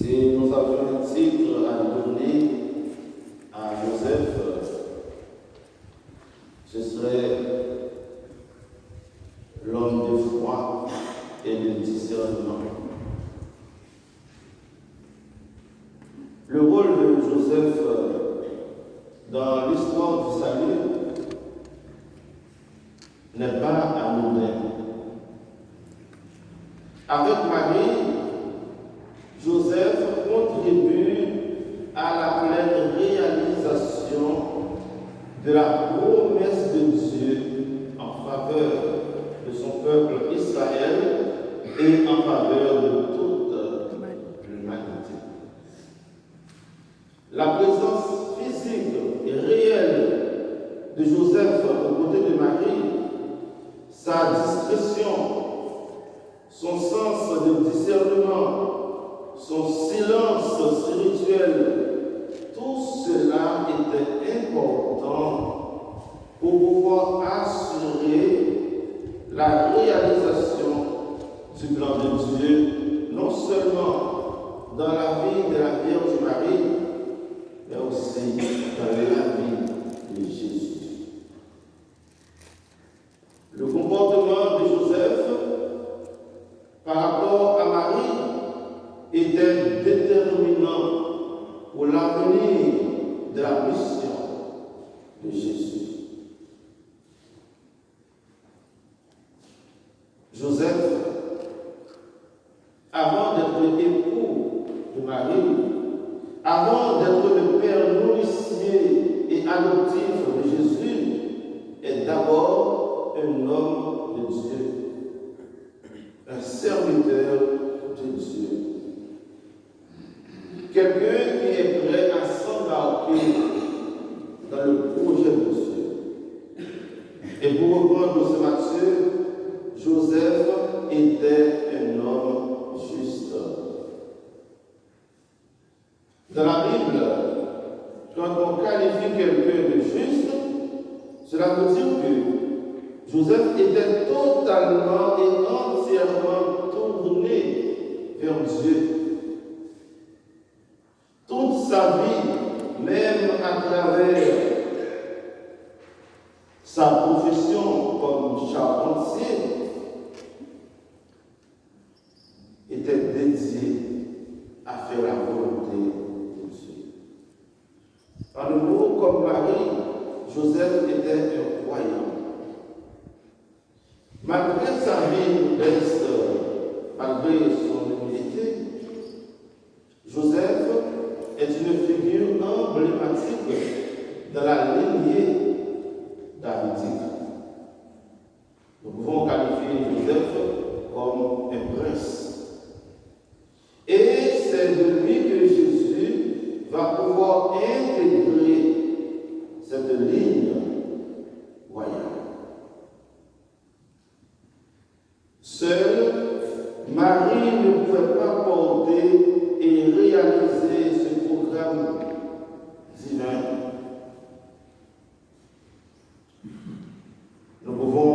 Si nous avions un titre à donner à Joseph, ce serait l'homme de foi et de discernement. Le rôle de Joseph dans l'histoire du salut n'est pas anodin. Avec Marie, Joseph contribue à la pleine réalisation de la promesse de Dieu en faveur de son peuple Israël et en faveur de toute l'humanité. La présence physique et réelle de Joseph aux côtés de Marie, sa discrétion, son sens de discernement, son silence spirituel, tout cela était important pour pouvoir assurer la réalisation du plan de Dieu, non seulement dans la vie de la Vierge Marie, mais aussi dans la vie de Jésus. Le comportement de Joseph par rapport à Marie était déterminant pour l'avenir de la mission de Jésus. Joseph, avant d'être époux de Marie, avant d'être le père nourricier et adoptif de Jésus, est d'abord un homme de Dieu, un serviteur de Dieu. Quelqu'un qui est prêt à s'embarquer dans le projet de Dieu. Et pour reprendre ce Matthieu, Joseph était un homme juste. Dans la Bible, quand on qualifie quelqu'un de juste, cela veut dire que Joseph était totalement et entièrement tourné vers Dieu. Toute sa vie, même à travers sa profession comme charpentier, était dédié à faire la volonté de Dieu. En un mot, comme Marie, Joseph était un croyant. Malgré sa vie modeste, malgré son humilité, Joseph est une figure emblématique de la lignée davidique. Nous pouvons qualifier Joseph comme un prince. Et c'est de lui que Jésus va pouvoir intégrer cette ligne royale. Seule Marie ne pouvait pas porter et réaliser ce programme divin. Nous pouvons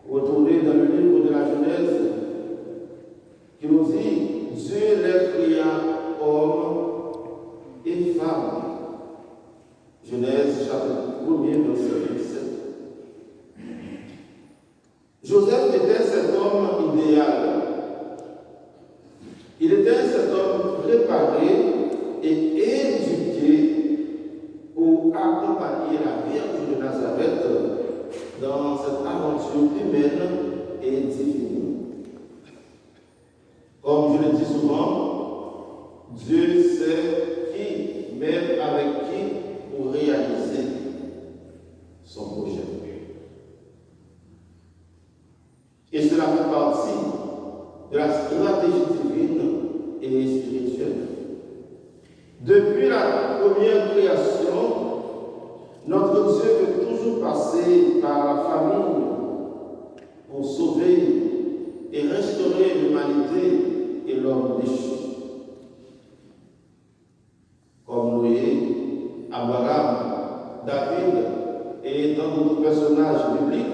retourner dans le livre de la Genèse qui nous dit Dieu les créa hommes et femmes. Genèse chapitre 1er verset 27. Joseph était cet homme idéal. Il était cet homme préparé et éduqué pour accompagner la Vierge de Nazareth dans cette aventure humaine et divine. Comme je le dis souvent, Dieu sait qui, même avec qui, pour réaliser son projet. Et cela fait partie de la stratégie divine et spirituelle. Depuis la première création, notre Dieu veut toujours passer par la famille pour sauver et restaurer l'humanité et l'homme déchu. Comme Noé, Abraham, David et tant d'autres personnages bibliques,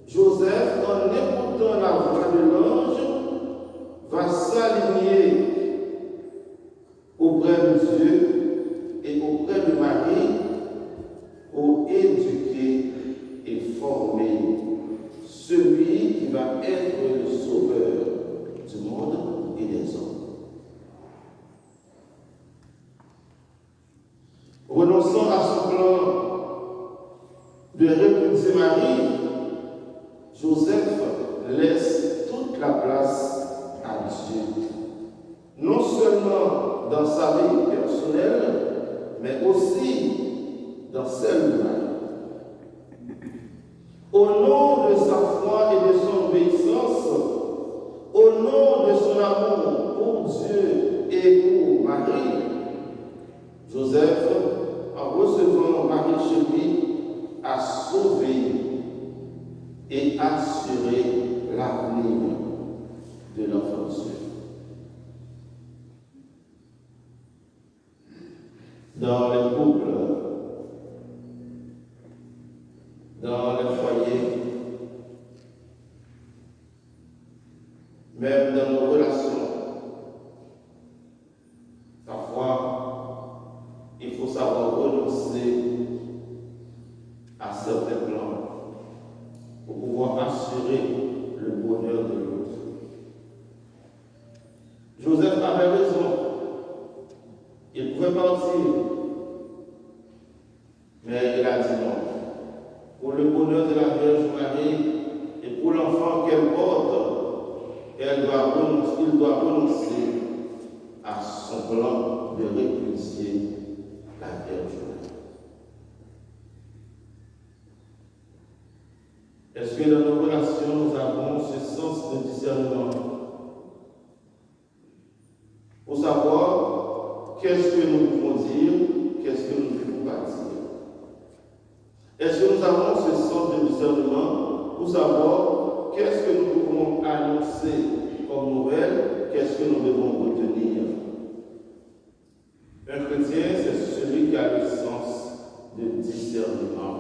Joseph, en écoutant la voix de l'ange, va s'aligner Joseph laisse toute la place à Dieu. Non seulement dans sa vie personnelle, mais aussi dans celle de Marie. Au nom de sa foi et de son obéissance, au nom de son amour pour Dieu et pour Marie, Joseph, en recevant Marie chez lui, a sauvé et assuré l'avenir de l'enfant Dieu. Dans les couples, dans les foyers, même dans nos relations, parfois, il faut savoir renoncer à certains plans pour pouvoir assurer le bonheur de l'autre. Joseph avait raison. Il pouvait partir, mais il a dit non. Pour le bonheur de la Vierge Marie et pour l'enfant qu'elle porte, il doit renoncer à son plan de répudier la Vierge Marie. Est-ce que dans nos relations, nous avons ce sens de discernement pour savoir qu'est-ce que nous pouvons dire, qu'est-ce que nous ne pouvons pas dire? Est-ce que nous avons ce sens de discernement pour savoir qu'est-ce que nous pouvons annoncer comme nouvelle, qu'est-ce que nous devons retenir? Un chrétien, c'est celui qui a le sens de discernement,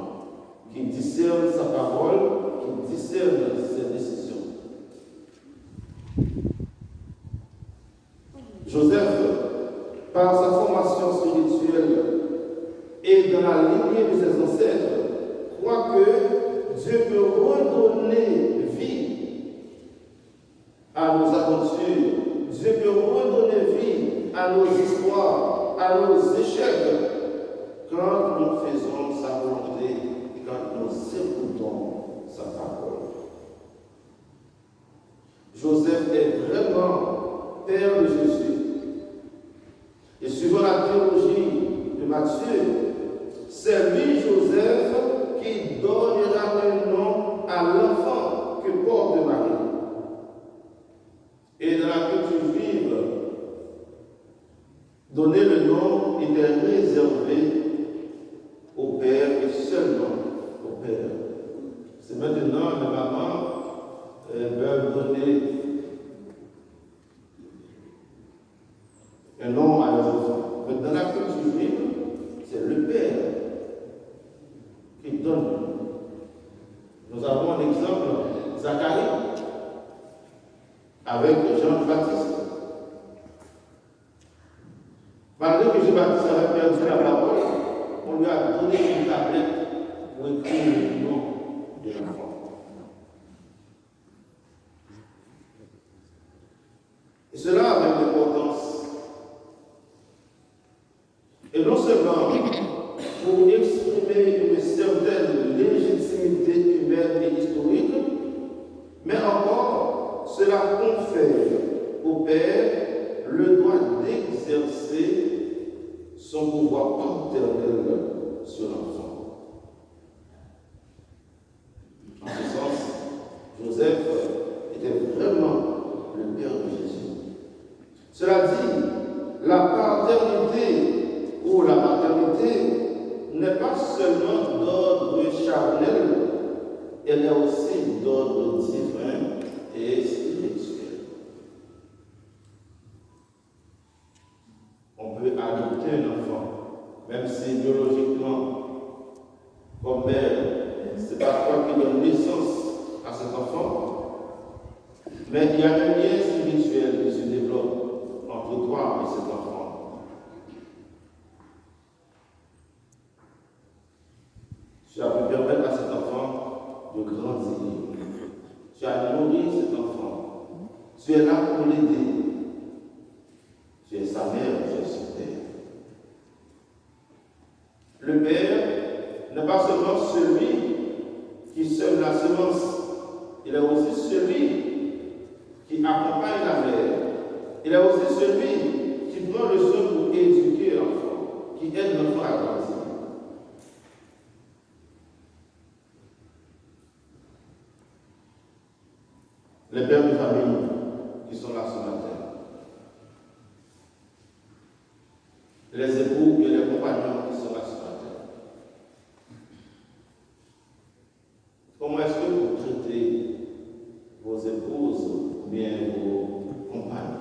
qui discerne sa parole, qui discerne ses décisions. Joseph, par sa formation spirituelle et dans la lignée de ses ancêtres, croit que Dieu peut redonner vie à nos aventures, Dieu peut redonner vie à nos histoires, à nos échecs, quand nous faisons sa volonté, quand nous écoutons sa parole. Joseph est vraiment Père de Jésus. Et suivant la théologie de Matthieu, c'est lui, Joseph, qui donnera un nom à l'enfant que porte Marie. Et dans la culture juive, donner le nom était réservé au père et seulement au père. C'est maintenant les mamans peuvent donner un nom à leurs enfants. Mais dans la culture juive, c'est le père qui donne. Nous avons un exemple, Zacharie, avec Jean-Baptiste. Malgré que Jean-Baptiste avait perdu la parole, on lui a donné une tablette pour écrire le nom de l'enfant. Et cela avait une importance. Et non seulement pour exprimer une certaine légitimité humaine et historique, mais encore cela confère au Père le droit d'exercer son pouvoir paternel sur l'enfant. En ce sens, Joseph était vraiment le Père de Jésus. Cela dit, la paternité ou la maternité n'est pas seulement d'ordre charnel, elle est aussi d'ordre divin et spirituel. On peut adopter un enfant, même si biologiquement, comme mère, c'est pas toi qui donne naissance à cet enfant, mais il y a un lien spirituel qui se développe entre toi et cet enfant. Tu as pu permettre à cet enfant de grandir. Tu as nourri cet enfant. Tu es là pour l'aider. Tu es sa mère, tu es son père. Le père n'est pas seulement celui qui sème la semence. Il est aussi celui qui accompagne la mère. Il est aussi celui qui prend le soin pour éduquer l'enfant, qui aide l'enfant à grandir. Les pères de famille qui sont là ce matin, les époux et les compagnons qui sont là ce matin, comment est-ce que vous traitez vos épouses ou bien vos compagnes?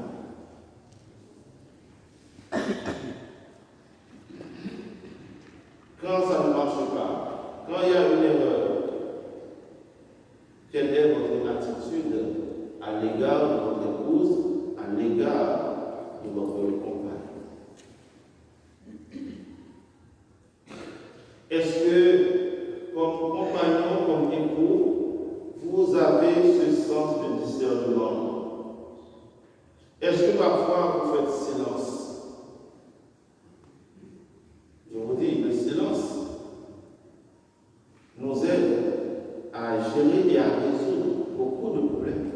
Quand ça ne marche pas, quand il y a une erreur, quelle est votre attitude à l'égard de votre épouse, à l'égard de votre compagne? Est-ce que, comme compagnon, comme époux, vous avez ce sens de discernement? Est-ce que parfois vous faites silence? Je vous dis, le silence nous aide à gérer et à résoudre beaucoup de problèmes.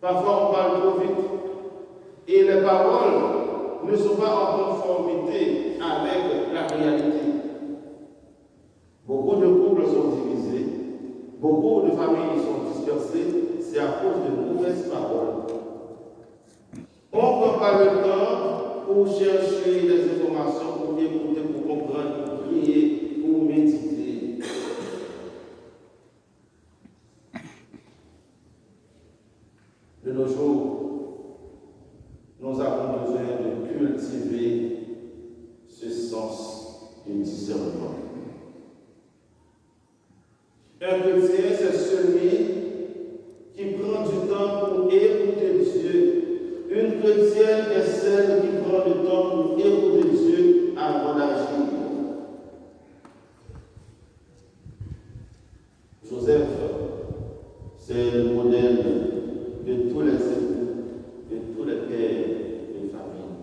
Parfois, on parle trop vite et les paroles ne sont pas en conformité avec la réalité. Beaucoup de couples sont divisés, beaucoup de familles sont dispersées, c'est à cause de mauvaises paroles. On ne prend pas le temps pour chercher des informations, pour écouter, pour comprendre, pour prier, pour méditer. De nos jours, nous avons besoin de cultiver ce sens du discernement. Un chrétien, c'est celui qui prend du temps pour écouter Dieu. Une chrétienne est celle qui prend du temps pour écouter Dieu avant d'agir. Joseph, c'est le modèle de tous les époux, de tous les pères de famille.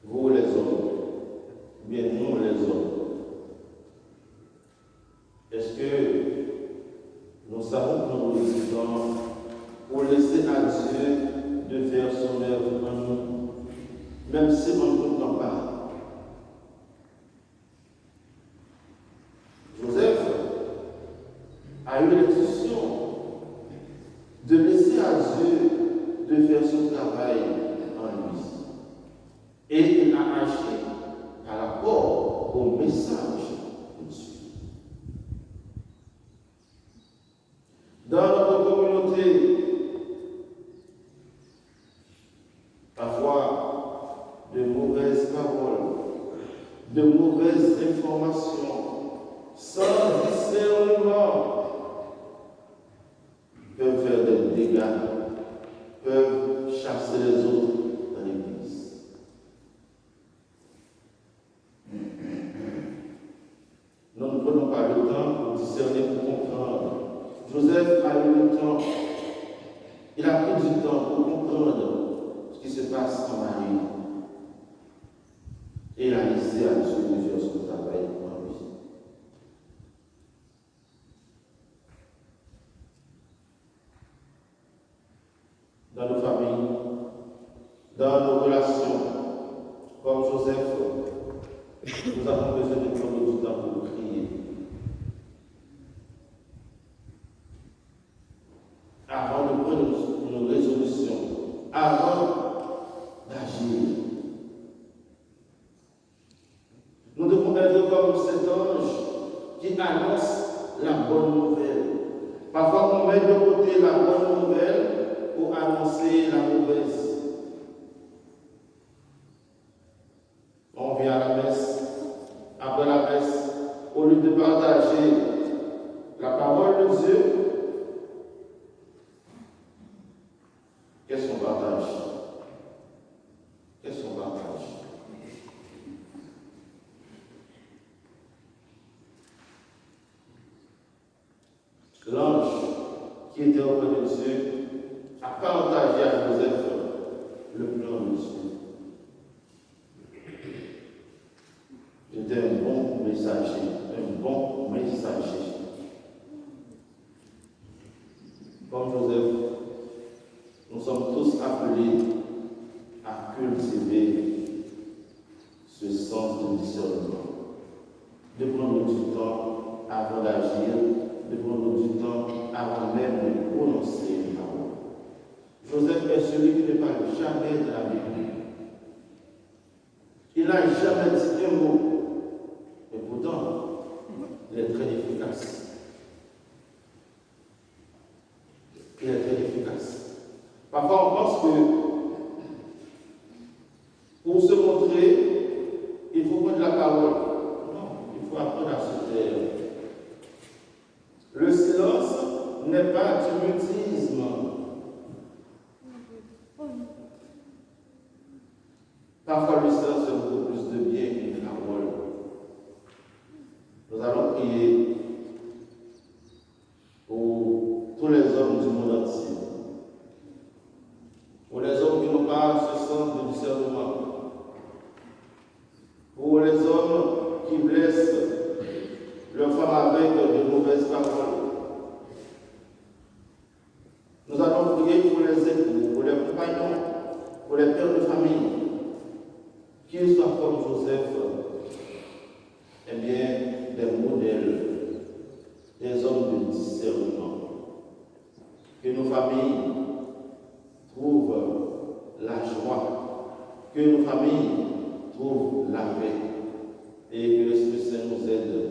Vous les hommes, bien nous les hommes, est-ce que nous savons prendre le temps pour laisser à Dieu de faire son œuvre en nous, même si on ne comprend pas? Joseph a eu l'intuition de laisser à Dieu de faire son travail en lui. Et il a agi par rapport au message de Dieu. Dans notre communauté, parfois, de mauvaises paroles, de mauvaises informations, sans discernement, peuvent faire des dégâts, peuvent chasser les autres dans l'église. Nous ne prenons pas le temps pour discerner, pour comprendre. Joseph a eu le temps, il a pris du temps pour comprendre ce qui se passe en Marie. Et il a laissé à Dieu de faire son travail en lui. Dans nos familles, dans nos relations, comme Joseph, nous avons besoin de prendre du temps pour prier. Avant de prendre une résolution, avant d'agir. Nous devons être comme cet ange qui annonce la bonne nouvelle. Parfois, on met de côté la bonne nouvelle pour annoncer la mauvaise. On vient à la messe. Après la messe, au lieu de partager la parole de Dieu, qu'est-ce qu'on partage? Qu'est-ce qu'on partage? L'ange qui était auprès de Dieu a partagé à Joseph le plan de Dieu. J'étais un bon messager, un bon Comme Joseph, nous sommes tous appelés à cultiver ce sens de discernement, de prendre du temps avant d'agir, de prendre du temps avant même de prononcer une parole. Joseph est celui qui ne parle jamais de la Bible. Il n'a jamais dit un mot, et pourtant, il est très efficace. Il est très efficace. Parfois, on pense que pour se montrer, il faut prendre la parole. Non, il faut apprendre à se taire. Le silence n'est pas du mutisme. Parfois, le silence fait beaucoup plus de bien qu'une parole. Nous allons prier pour tous les hommes du monde entier. Pour les hommes qui n'ont pas ce sens de discernement. Pour les hommes qui blessent leurs femmes avec de mauvaises paroles. Nous allons prier pour les époux, pour les compagnons, pour les pères de famille. Qu'ils soient comme Joseph, eh bien, des modèles, des hommes de discernement. Que nos familles trouvent la joie, que nos familles trouvent la paix et que l'Esprit Saint nous aide